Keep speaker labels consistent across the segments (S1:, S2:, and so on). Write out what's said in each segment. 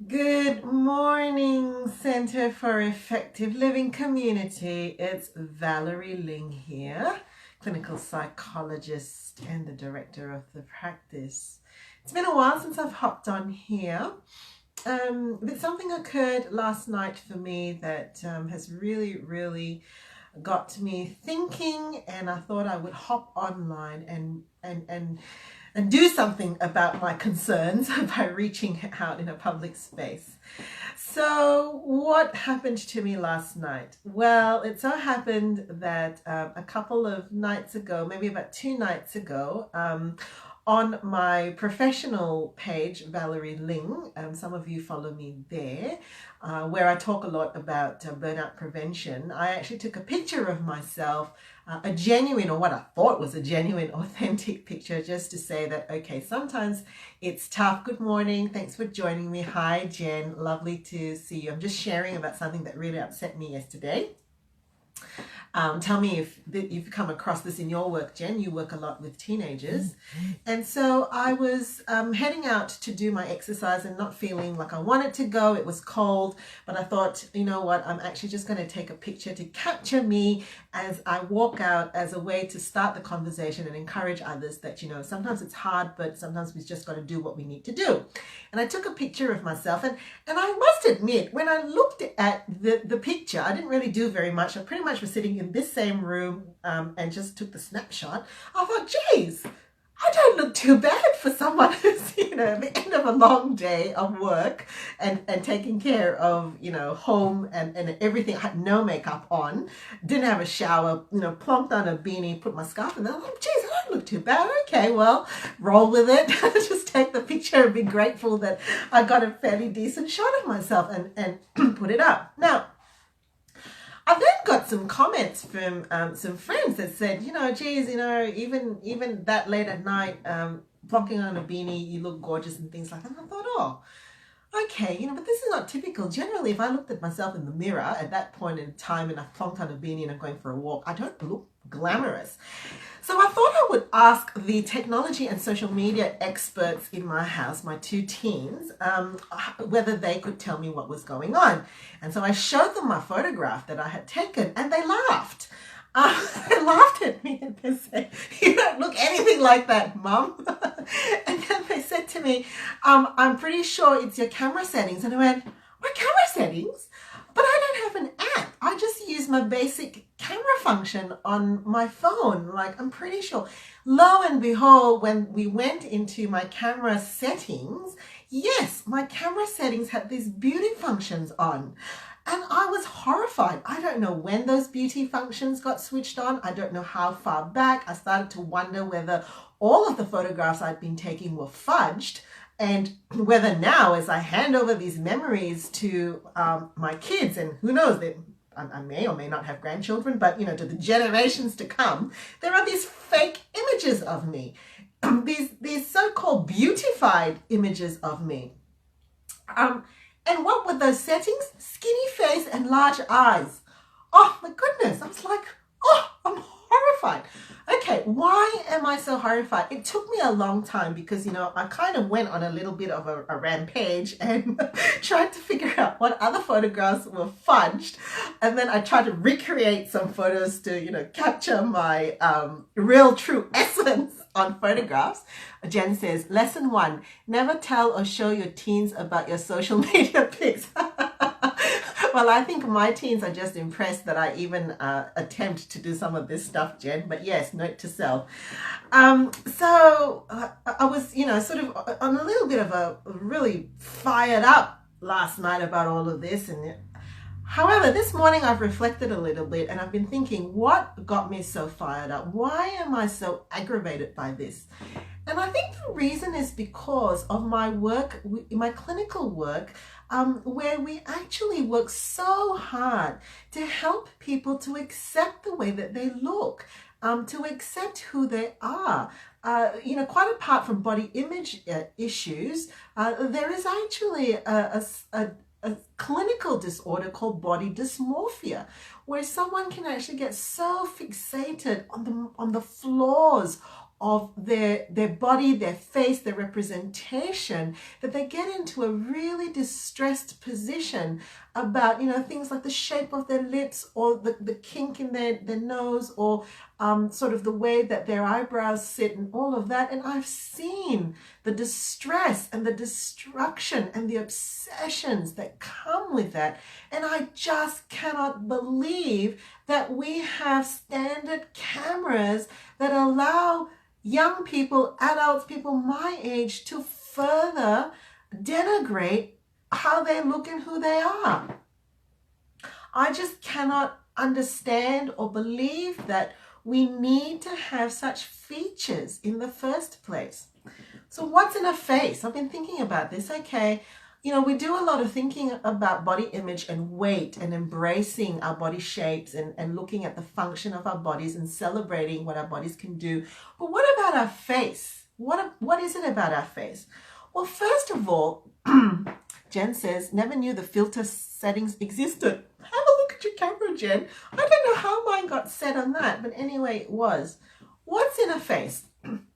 S1: Good morning, Center for Effective Living Community. It's Valerie Ling here, clinical psychologist and the director of the practice. It's been a while since I've hopped on here. But something occurred last night for me that has really got me thinking, and I thought I would hop online and do something about my concerns by reaching out in a public space. So, what happened to me last night? Well, it so happened that a couple of nights ago, maybe about 2 nights ago, on my professional page, Valerie Ling, some of you follow me there, where I talk a lot about burnout prevention. I actually took a picture of myself, a genuine, or what I thought was a genuine, authentic picture, just to say that, okay, sometimes it's tough. Good morning. Thanks for joining me. Hi, Jen. Lovely to see you. I'm just sharing about something that really upset me yesterday. Tell me if you've come across this in your work, Jen. You work a lot with teenagers. And so I was heading out to do my exercise and not feeling like I wanted to go. It was cold, but I thought, you know what, I'm actually just going to take a picture to capture me as I walk out, as a way to start the conversation and encourage others that, sometimes it's hard, but sometimes we've just got to do what we need to do. And I took a picture of myself, and I must admit, when I looked at the picture, I didn't really do very much. I pretty much was sitting in this same room and just took the snapshot. I thought, geez, I don't look too bad for someone who's, at the end of a long day of work and taking care of, home and everything. I had no makeup on, didn't have a shower, plumped on a beanie, put my scarf in there. I thought, geez, I don't look too bad. Okay, well, roll with it. Just take the picture and be grateful that I got a fairly decent shot of myself and put it up. Now, I then got some comments from some friends that said, geez, even that late at night, plonking on a beanie, you look gorgeous and things like that. And I thought, oh, okay, but this is not typical. Generally, if I looked at myself in the mirror at that point in time and I've plonked on a beanie and I'm going for a walk, I don't look glamorous. So I thought I would ask the technology and social media experts in my house, my two teens, whether they could tell me what was going on. And so I showed them my photograph that I had taken, and they laughed. They laughed at me and they said, "You don't look anything like that, Mum." And then they said to me, "I'm pretty sure it's your camera settings." And I went, "My camera settings? But I don't have an app. I just use my basic camera function on my phone. Like, I'm pretty sure." Lo and behold, when we went into my camera settings, yes, my camera settings had these beauty functions on. And I was horrified. I don't know when those beauty functions got switched on. I don't know how far back. I started to wonder whether all of the photographs I'd been taking were fudged, and whether now, as I hand over these memories to my kids, and who knows, I may or may not have grandchildren, but to the generations to come, there are these fake images of me, these so-called beautified images of me. And what were those settings? Skinny face and large eyes. Oh my goodness. I was like, oh, I'm horrified. Okay, why am I so horrified? It took me a long time because, I kind of went on a little bit of a rampage and tried to figure out what other photographs were fudged. And then I tried to recreate some photos to, capture my real true essence on photographs. Jen says, lesson 1, never tell or show your teens about your social media pics. Well, I think my teens are just impressed that I even attempt to do some of this stuff, Jen. But yes, note to self. So I was, sort of on a little bit of a really fired up last night about all of this. And however, this morning I've reflected a little bit and I've been thinking, what got me so fired up? Why am I so aggravated by this? And I think the reason is because of my work, my clinical work, where we actually work so hard to help people to accept the way that they look, to accept who they are. Quite apart from body image issues, there is actually a clinical disorder called body dysmorphia, where someone can actually get so fixated on the flaws of their body, their face, their representation, that they get into a really distressed position about, things like the shape of their lips, or the kink in their nose, or sort of the way that their eyebrows sit, and all of that. And I've seen the distress and the destruction and the obsessions that come with that. And I just cannot believe that we have standard cameras that allow young people, adults, people my age, to further denigrate how they look and who they are. I just cannot understand or believe that we need to have such features in the first place. So what's in a face? I've been thinking about this. Okay, we do a lot of thinking about body image and weight and embracing our body shapes and looking at the function of our bodies and celebrating what our bodies can do. But what about our face? What is it about our face? Well, first of all, Jen says, never knew the filter settings existed. Have a look at your camera, Jen. I don't know how mine got set on that, but anyway, it was. What's in a face?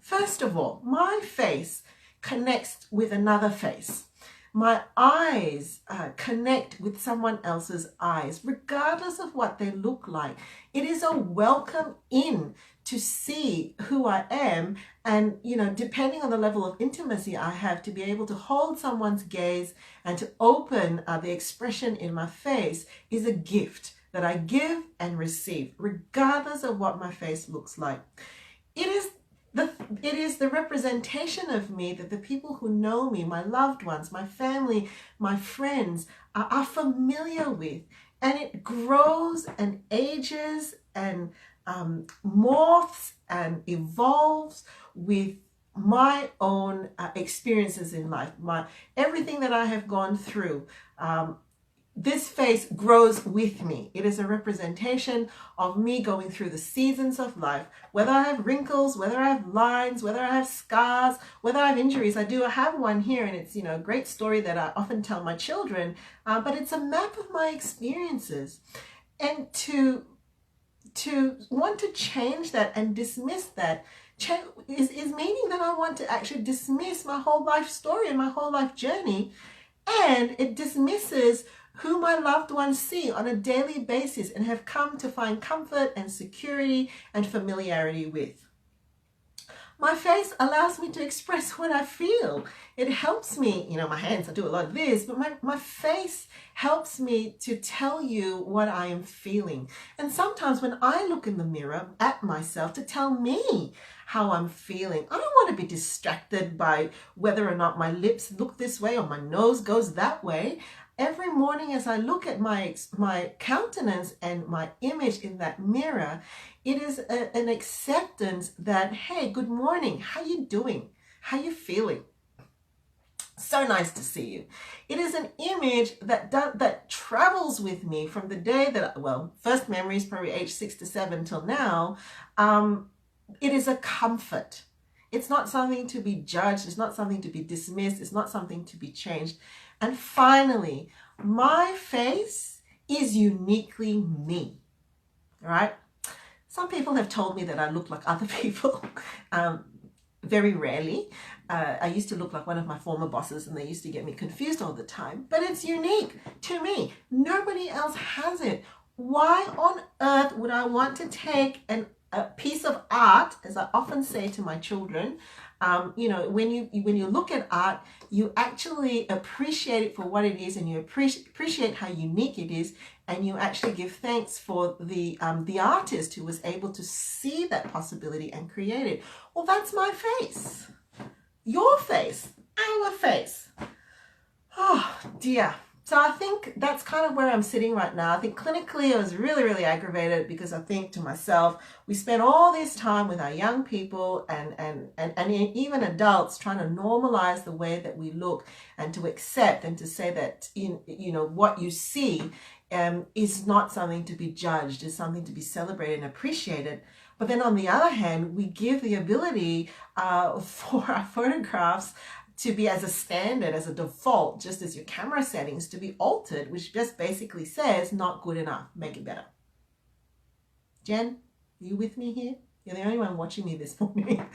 S1: First of all, my face connects with another face. My eyes connect with someone else's eyes, regardless of what they look like. It is a welcome in to see who I am, and depending on the level of intimacy I have, to be able to hold someone's gaze and to open the expression in my face is a gift that I give and receive, regardless of what my face looks like. It is the representation of me that the people who know me, my loved ones, my family, my friends, are familiar with. And it grows and ages and morphs and evolves with my own experiences in life, everything that I have gone through. This face grows with me. It is a representation of me going through the seasons of life, whether I have wrinkles, whether I have lines, whether I have scars, whether I have injuries. I have one here, and it's, a great story that I often tell my children, but it's a map of my experiences. And to want to change that and dismiss that is meaning that I want to actually dismiss my whole life story and my whole life journey. And it dismisses who my loved ones see on a daily basis and have come to find comfort and security and familiarity with. My face allows me to express what I feel. It helps me, my hands, I do a lot of this, but my face helps me to tell you what I am feeling. And sometimes when I look in the mirror at myself to tell me how I'm feeling, I don't want to be distracted by whether or not my lips look this way or my nose goes that way. Every morning as I look at my countenance and my image in that mirror, it is an acceptance that, hey, good morning, how you doing? How you feeling? So nice to see you. It is an image that travels with me from the day that, first memories, probably age 6 to 7 till now. It is a comfort. It's not something to be judged. It's not something to be dismissed. It's not something to be changed. And finally, my face is uniquely me, right? Some people have told me that I look like other people, very rarely. I used to look like one of my former bosses, and they used to get me confused all the time, but it's unique to me. Nobody else has it. Why on earth would I want to take a piece of art, as I often say to my children, when you look at art, you actually appreciate it for what it is, and you appreciate how unique it is, and you actually give thanks for the artist who was able to see that possibility and create it. Well, that's my face, your face, our face. Oh dear. So I think that's kind of where I'm sitting right now. I think clinically I was really, really aggravated, because I think to myself, we spend all this time with our young people and even adults trying to normalize the way that we look, and to accept and to say that what you see is not something to be judged, is something to be celebrated and appreciated. But then on the other hand, we give the ability for our photographs to be as a standard, as a default, just as your camera settings, to be altered, which just basically says not good enough, make it better. Jen, are you with me here? You're the only one watching me this morning.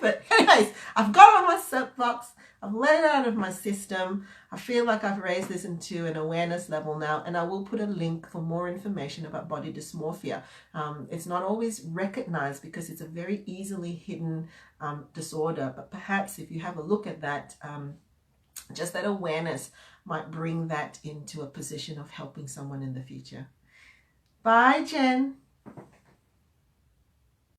S1: But anyways, I've got on my soapbox. I've let it out of my system. I feel like I've raised this into an awareness level now, and I will put a link for more information about body dysmorphia. It's not always recognized because it's a very easily hidden disorder, but perhaps if you have a look at that, just that awareness might bring that into a position of helping someone in the future. Bye, Jen.